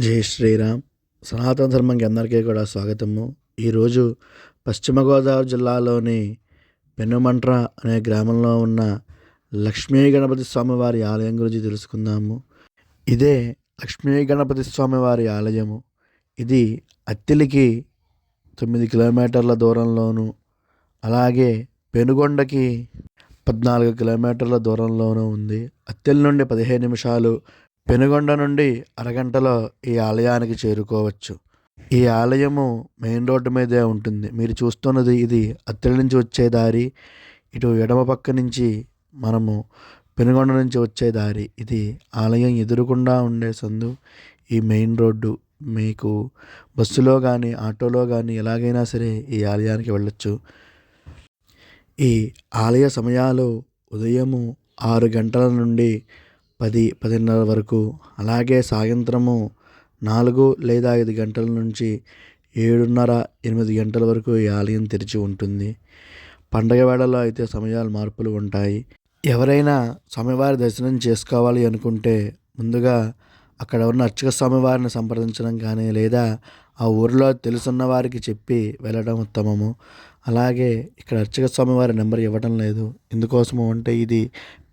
జై శ్రీరామ్. సనాతన ధర్మంకి అందరికీ కూడా స్వాగతము. ఈరోజు పశ్చిమ గోదావరి జిల్లాలోని పెనుమంట్ర అనే గ్రామంలో ఉన్న లక్ష్మీ గణపతి స్వామివారి ఆలయం గురించి తెలుసుకుందాము. ఇదే లక్ష్మీ గణపతి స్వామివారి ఆలయము. ఇది అత్తిలికి 9 కిలోమీటర్ల దూరంలోను, అలాగే పెనుగొండకి 14 కిలోమీటర్ల దూరంలోనూ ఉంది. అత్తిలి నుండి 15 నిమిషాలు, పెనుగొండ నుండి అరగంటలో ఈ ఆలయానికి చేరుకోవచ్చు. ఈ ఆలయము మెయిన్ రోడ్డు మీదే ఉంటుంది. మీరు చూస్తున్నది ఇది అత్తిలి నుంచి వచ్చే దారి. ఇటు ఎడమ పక్క నుంచి మనము పెనుగొండ నుంచి వచ్చే దారి. ఇది ఆలయం ఎదురుకుండా ఉండే సందు. ఈ మెయిన్ రోడ్డు మీకు బస్సులో కానీ ఆటోలో కానీ ఎలాగైనా సరే ఈ ఆలయానికి వెళ్ళొచ్చు. ఈ ఆలయ సమయాలు ఉదయము 6 గంటల నుండి 10-10:30 వరకు, అలాగే సాయంత్రము 4 లేదా 5 గంటల నుంచి 7:30-8 గంటల వరకు ఈ ఆలయం తెరిచి ఉంటుంది. పండగ వేళల్లో అయితే సమయాలు మార్పులు ఉంటాయి. ఎవరైనా స్వామివారి దర్శనం చేసుకోవాలి అనుకుంటే ముందుగా అక్కడ ఉన్న అర్చక స్వామివారిని సంప్రదించడం కానీ, లేదా ఆ ఊరిలో తెలుసున్న వారికి చెప్పి వెళ్ళడం ఉత్తమము. అలాగే ఇక్కడ అర్చక స్వామివారి నెంబర్ ఇవ్వడం లేదు. ఎందుకోసము అంటే ఇది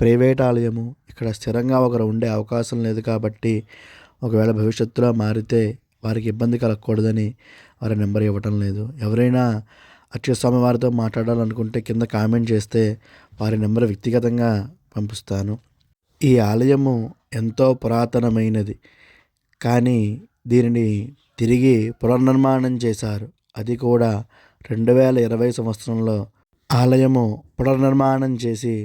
ప్రైవేట్ ఆలయము. ఇక్కడ స్థిరంగా ఒకరు ఉండే అవకాశం లేదు కాబట్టి, ఒకవేళ భవిష్యత్తులో మారితే వారికి ఇబ్బంది కలగకూడదని వారి నెంబర్ ఇవ్వటం లేదు. ఎవరైనా అర్చక స్వామివారితో మాట్లాడాలనుకుంటే కింద కామెంట్ చేస్తే వారి నెంబర్ వ్యక్తిగతంగా పంపిస్తాను. ఈ ఆలయము ఎంతో పురాతనమైనది, కానీ దీనిని తిరిగి పునర్నిర్మాణం చేశారు. అది కూడా 2020 సంవత్సరంలో ఆలయము పునర్నిర్మాణం చేసి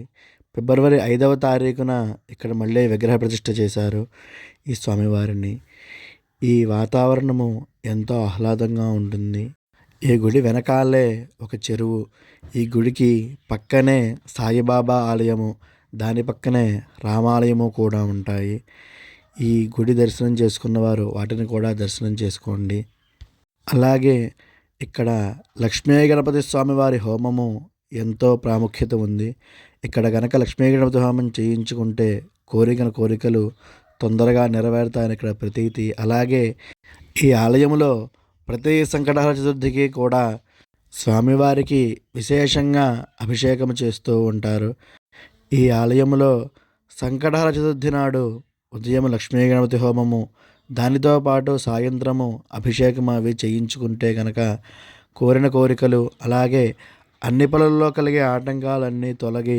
ఫిబ్రవరి 5వ తారీఖున ఇక్కడ మళ్ళీ విగ్రహ ప్రతిష్ఠ చేశారు ఈ స్వామివారిని. ఈ వాతావరణము ఎంతో ఆహ్లాదంగా ఉంటుంది. ఈ గుడి వెనకాలే ఒక చెరువు. ఈ గుడికి పక్కనే సాయిబాబా ఆలయము, దాని పక్కనే రామాలయము కూడా ఉంటాయి. ఈ గుడి దర్శనం చేసుకున్నవారు వాటిని కూడా దర్శనం చేసుకోండి. అలాగే ఇక్కడ లక్ష్మీ గణపతి స్వామివారి హోమము ఎంతో ప్రాముఖ్యత ఉంది. ఇక్కడ గనక లక్ష్మీ గణపతి హోమం చేయించుకుంటే కోరికలు తొందరగా నెరవేరుతాయని ఇక్కడ ప్రతీతి. అలాగే ఈ ఆలయంలో ప్రతి సంకటహర చతుర్థికి కూడా స్వామివారికి విశేషంగా అభిషేకం చేస్తూ ఉంటారు. ఈ ఆలయంలో సంకటహర చతుర్థి నాడు ఉదయం లక్ష్మీ గణపతి హోమము, దానితో పాటు సాయంత్రము అభిషేకం అవి చేయించుకుంటే కనుక కోరిన కోరికలు, అలాగే అన్ని పనుల్లో కలిగే ఆటంకాలన్నీ తొలగి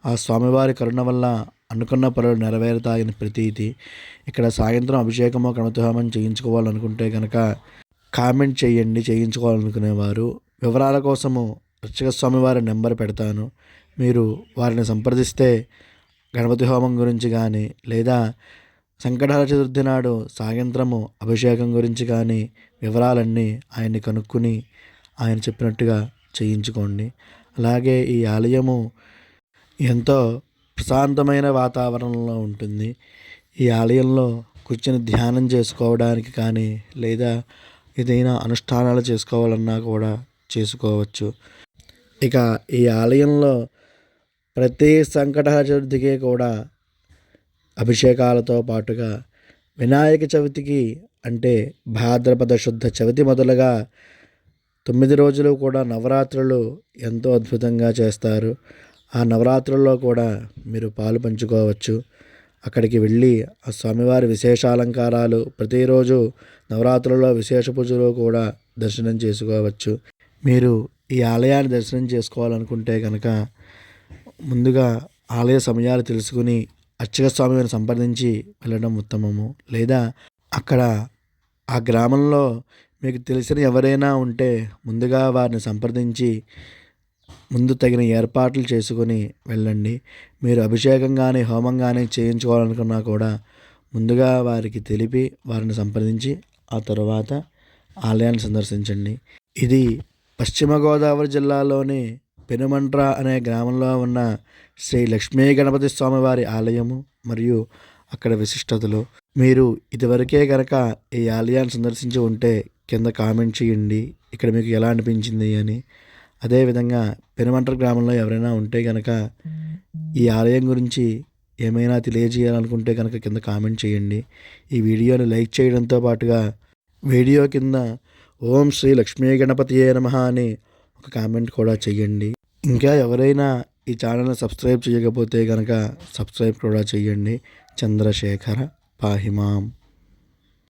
ఆ స్వామివారి కరుణ వల్ల అనుకున్న పనులు నెరవేరుతాయని ప్రతీతి. ఇక్కడ సాయంత్రం అభిషేకము గణపతి హోమం చేయించుకోవాలనుకుంటే కనుక కామెంట్ చేయండి, చేయించుకోవాలనుకునేవారు. వివరాల కోసము అర్చక స్వామివారి నెంబర్ పెడతాను. మీరు వారిని సంప్రదిస్తే గణపతి హోమం గురించి కానీ, లేదా సంకటహర చతుర్థి నాడు సాయంత్రము అభిషేకం గురించి కానీ వివరాలన్నీ ఆయన్ని కనుక్కుని ఆయన చెప్పినట్టుగా చేయించుకోండి. అలాగే ఈ ఆలయము ఎంతో ప్రశాంతమైన వాతావరణంలో ఉంటుంది. ఈ ఆలయంలో కూర్చొని ధ్యానం చేసుకోవడానికి కానీ, లేదా ఏదైనా అనుష్ఠానాలు చేసుకోవాలన్నా కూడా చేసుకోవచ్చు. ఇక ఈ ఆలయంలో ప్రతి సంకటహర చతుర్థికి కూడా అభిషేకాలతో పాటుగా వినాయక చవితికి, అంటే భాద్రపద శుద్ధ చవితి మొదలుగా 9 రోజులు కూడా నవరాత్రులు ఎంతో అద్భుతంగా చేస్తారు. ఆ నవరాత్రుల్లో కూడా మీరు పాలు పంచుకోవచ్చు. అక్కడికి వెళ్ళి ఆ స్వామివారి విశేష అలంకారాలు, ప్రతిరోజు నవరాత్రుల్లో విశేష పూజలు కూడా దర్శనం చేసుకోవచ్చు. మీరు ఈ ఆలయాన్ని దర్శనం చేసుకోవాలనుకుంటే కనుక ముందుగా ఆలయ సమయాలు తెలుసుకుని అర్చక స్వామిని సంప్రదించి వెళ్ళడం ఉత్తమము. లేదా అక్కడ ఆ గ్రామంలో మీకు తెలిసిన ఎవరైనా ఉంటే ముందుగా వారిని సంప్రదించి ముందు తగిన ఏర్పాట్లు చేసుకొని వెళ్ళండి. మీరు అభిషేకం కానీ హోమం కానీ చేయించుకోవాలనుకున్నా కూడా ముందుగా వారికి తెలిపి వారిని సంప్రదించి ఆ తర్వాత ఆలయాన్ని సందర్శించండి. ఇది పశ్చిమ గోదావరి జిల్లాలోని పెనుమంట్ర అనే గ్రామంలో ఉన్న శ్రీ లక్ష్మీ గణపతి స్వామివారి ఆలయము మరియు అక్కడ విశిష్టతలు. మీరు ఇదివరకే కనుక ఈ ఆలయాన్ని సందర్శించి ఉంటే కింద కామెంట్ చేయండి ఇక్కడ మీకు ఎలా అనిపించింది అని. అదేవిధంగా పెనుమంట్ర గ్రామంలో ఎవరైనా ఉంటే కనుక ఈ ఆలయం గురించి ఏమైనా తెలియజేయాలనుకుంటే కనుక కింద కామెంట్ చేయండి. ఈ వీడియోని లైక్ చేయడంతో పాటుగా వీడియో కింద ఓం శ్రీ లక్ష్మీ గణపతియే నమః అని ఒక కామెంట్ కూడా చేయండి. ఇంకా ఎవరైనా ఈ ఛానల్ని సబ్స్క్రైబ్ చేయకపోతే కనుక సబ్స్క్రైబ్ కూడా చేయండి. చంద్రశేఖర పాహిమాం.